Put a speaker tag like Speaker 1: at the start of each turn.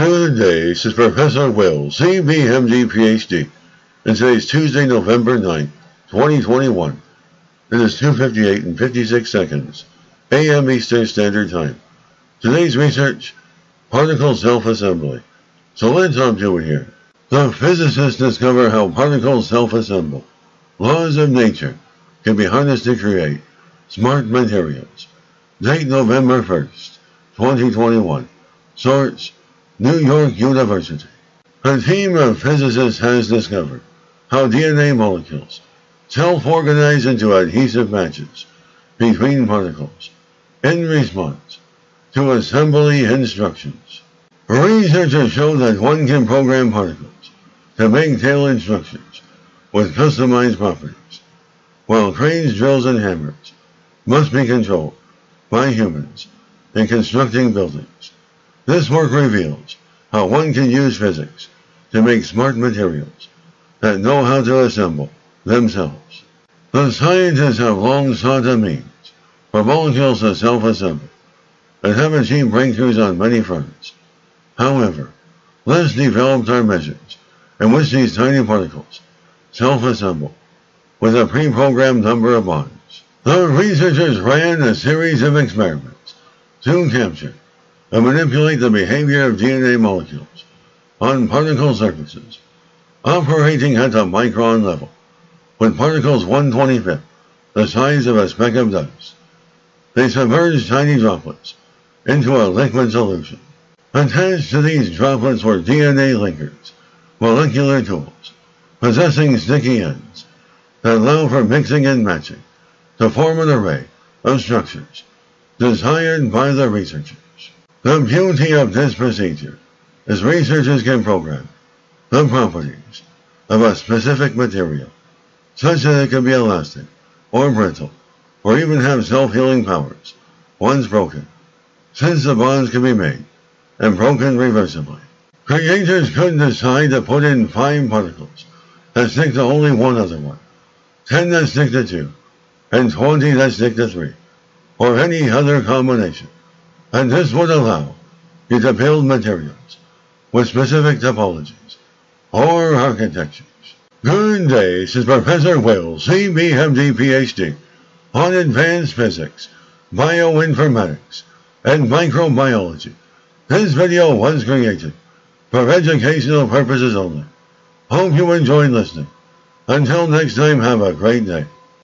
Speaker 1: Good day, this is Professor Will, CBMD PhD, and today's Tuesday, November 9th, 2021. It is 2:58 and 56 seconds, a.m. Eastern Standard Time. Today's research, particle self-assembly. So let's hop to it here. The physicists discover how particles self-assemble. Laws of nature can be harnessed to create smart materials. Date November 1st, 2021. Source, New York University. A team of physicists has discovered how DNA molecules self-organize into adhesive matches between particles in response to assembly instructions. Researchers show that one can program particles to make tail instructions with customized properties, while cranes, drills, and hammers must be controlled by humans in constructing buildings. This work reveals how one can use physics to make smart materials that know how to assemble themselves. The scientists have long sought a means for molecules to self-assemble and have achieved breakthroughs on many fronts. However, less developed are methods in which these tiny particles self-assemble with a pre-programmed number of bonds. The researchers ran a series of experiments to capture and manipulate the behavior of DNA molecules on particle surfaces, operating at the micron level, with particles 1/25th the size of a speck of dust. They submerged tiny droplets into a liquid solution. Attached to these droplets were DNA linkers, molecular tools, possessing sticky ends that allow for mixing and matching to form an array of structures desired by the researchers. The beauty of this procedure is researchers can program the properties of a specific material, such that it can be elastic or brittle, or even have self-healing powers once broken, since the bonds can be made and broken reversibly. Creators could decide to put in 5 particles that stick to only one other one, 10 that stick to 2, and 20 that stick to 3, or any other combination. And this would allow you to build materials with specific topologies or architectures. Good day, this is Professor Will, CBMD PhD, on advanced physics, bioinformatics, and microbiology. This video was created for educational purposes only. Hope you enjoyed listening. Until next time, have a great day.